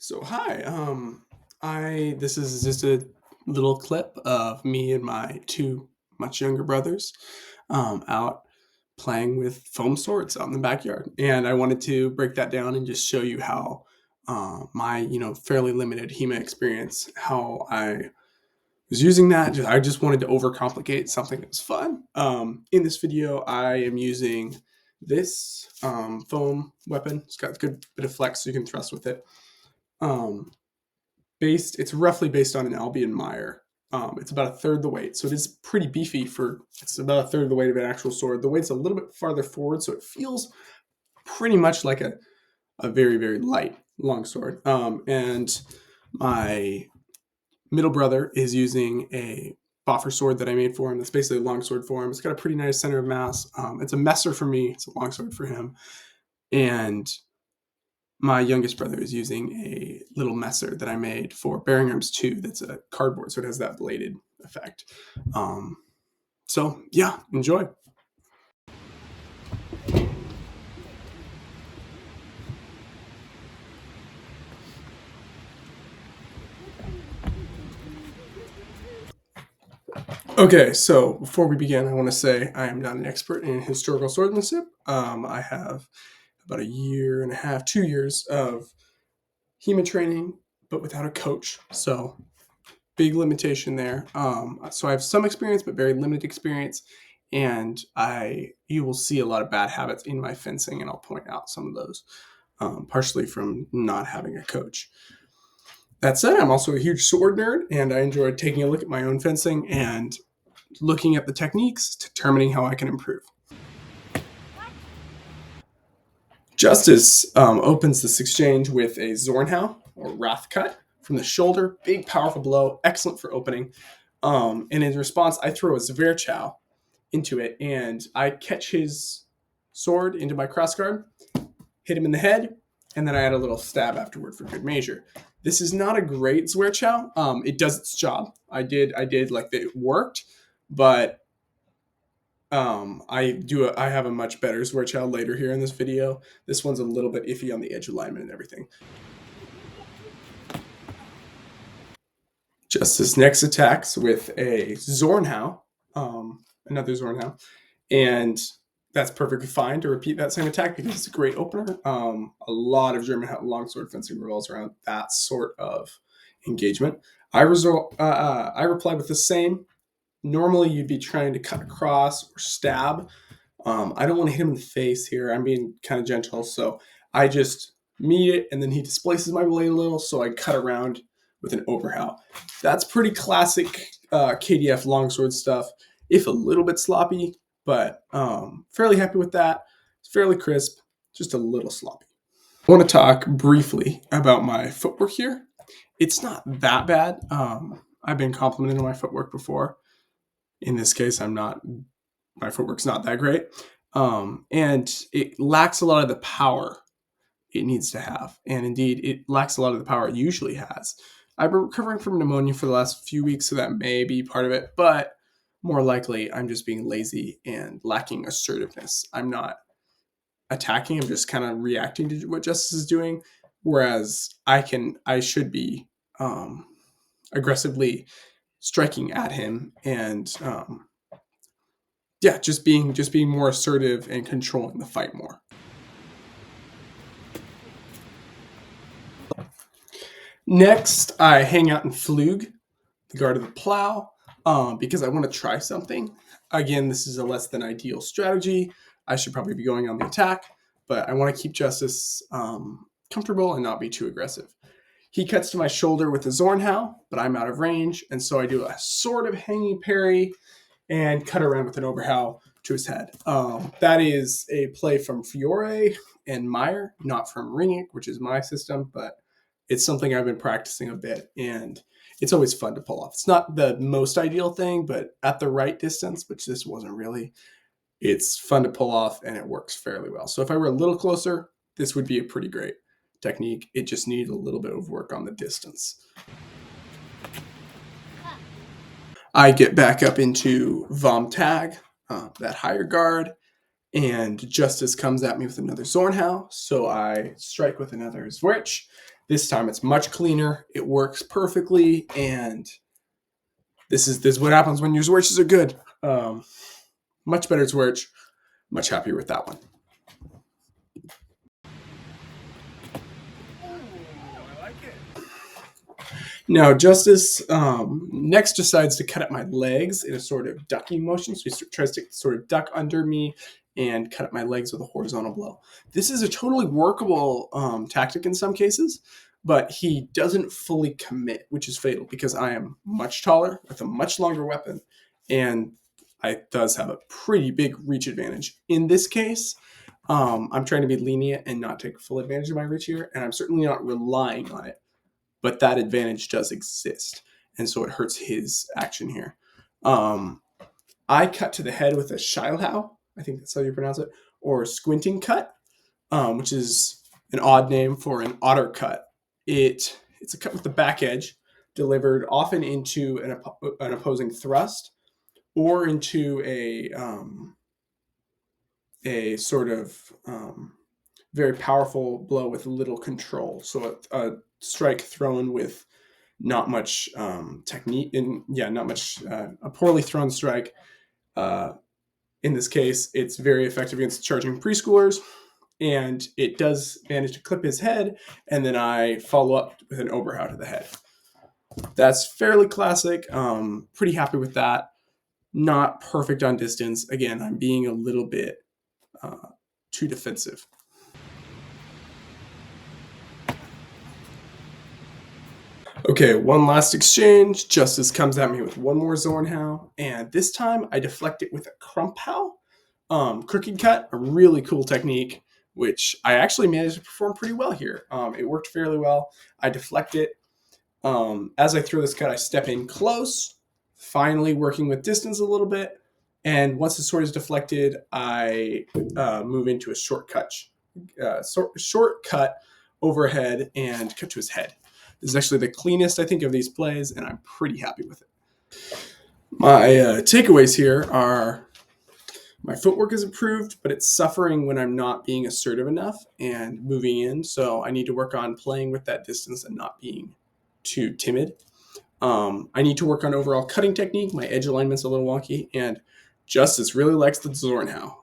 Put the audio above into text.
So hi, I this is just a little clip of me and my two much younger brothers out playing with foam swords out in the backyard, and I wanted to break that down and just show you how my fairly limited HEMA experience, how I was using that. I just wanted to overcomplicate something that was fun. In this video, I am using this foam weapon. It's got a good bit of flex, so you can thrust with it. Um, it's roughly based on an Albion Meyer. It's about a third the weight, so it is pretty beefy it's about a third of the weight of an actual sword. The weight's a little bit farther forward, so it feels pretty much like a very, very light longsword. And my middle brother is using a boffer sword that I made for him. That's basically a longsword for him. It's got a pretty nice center of mass. It's a messer for me. It's a longsword for him. And my youngest brother is using a little messer that I made for Bearing Arms 2 that's a cardboard, so it has that bladed effect. So, yeah, enjoy. Okay, so before we begin, I want to say I am not an expert in historical swordsmanship. I have about a year and a half, 2 years of HEMA training, but without a coach. So big limitation there. So I have some experience, but very limited experience, and you will see a lot of bad habits in my fencing, and I'll point out some of those, partially from not having a coach. That said, I'm also a huge sword nerd, and I enjoy taking a look at my own fencing and looking at the techniques, determining how I can improve. Justice opens this exchange with a Zornhau, or Wrath Cut, from the shoulder. Big, powerful blow, excellent for opening. And in response, I throw a Zverchow into it, and I catch his sword into my crossguard, hit him in the head, and then I add a little stab afterward for good measure. This is not a great Zverchow. It does its job. I did like that. It worked, but I have a much better Zwerchow later here in this video. This one's a little bit iffy on the edge alignment and everything. Justice next attacks with a Zornhau, another Zornhau, and that's perfectly fine to repeat that same attack because it's a great opener. A lot of German longsword fencing revolves around that sort of engagement. I reply with the same. Normally, you'd be trying to cut across or stab. I don't want to hit him in the face here. I'm being kind of gentle, so I just meet it, and then he displaces my blade a little, so I cut around with an overhowl. That's pretty classic KDF longsword stuff, if a little bit sloppy, but fairly happy with that. It's fairly crisp, just a little sloppy. I want to talk briefly about my footwork here. It's not that bad. I've been complimented on my footwork before. In this case, my footwork's not that great. And it lacks a lot of the power it needs to have. And indeed, it lacks a lot of the power it usually has. I've been recovering from pneumonia for the last few weeks, so that may be part of it. But more likely, I'm just being lazy and lacking assertiveness. I'm not attacking. I'm just kind of reacting to what Justice is doing. Whereas I should be aggressively striking at him and just being more assertive and controlling the fight more. Next, I hang out in Flug, the guard of the plow, because I want to try something. Again, this is a less than ideal strategy. I should probably be going on the attack, but I want to keep Justice comfortable and not be too aggressive. He cuts to my shoulder with a Zornhau, but I'm out of range, and so I do a sort of hanging parry and cut around with an overhowl to his head. That is a play from Fiore and Meyer, not from Ringik, which is my system, but it's something I've been practicing a bit, and it's always fun to pull off. It's not the most ideal thing, but at the right distance, which this wasn't really, it's fun to pull off, and it works fairly well. So if I were a little closer, this would be a pretty great technique. It just needed a little bit of work on the distance. I get back up into Vom Tag, that higher guard, And Justice comes at me with another Zornhau, so I strike with another Zwirch. This time it's much cleaner, it works perfectly, and this is what happens when your Zwirches are good. Much better Zwirch, much happier with that one. Now, Justice next decides to cut up my legs in a sort of ducking motion. So he tries to sort of duck under me and cut up my legs with a horizontal blow. This is a totally workable tactic in some cases, but he doesn't fully commit, which is fatal because I am much taller with a much longer weapon, and I does have a pretty big reach advantage. In this case, I'm trying to be lenient and not take full advantage of my reach here, and I'm certainly not relying on it, but that advantage does exist, and so it hurts his action here. I cut to the head with a Shilhau, I think that's how you pronounce it, or squinting cut, which is an odd name for an otter cut. It's a cut with the back edge, delivered often into an opposing thrust or into a sort of very powerful blow with little control. So a strike thrown with not much technique, not much, a poorly thrown strike. In this case, it's very effective against charging preschoolers, and it does manage to clip his head, and then I follow up with an Oberhau to the head. That's fairly classic. Pretty happy with that. Not perfect on distance. Again, I'm being a little bit too defensive. Okay, one last exchange. Justice comes at me with one more Zornhau, and this time I deflect it with a Krumpau. Crooked cut, a really cool technique, which I actually managed to perform pretty well here. It worked fairly well. I deflect it. As I throw this cut, I step in close, finally working with distance a little bit. And once the sword is deflected, I move into a shortcut overhead and cut to his head. This is actually the cleanest, I think, of these plays, and I'm pretty happy with it. My takeaways here are my footwork is improved, but it's suffering when I'm not being assertive enough and moving in. So I need to work on playing with that distance and not being too timid. I need to work on overall cutting technique. My edge alignment's a little wonky, and Justice really likes the Zornhau.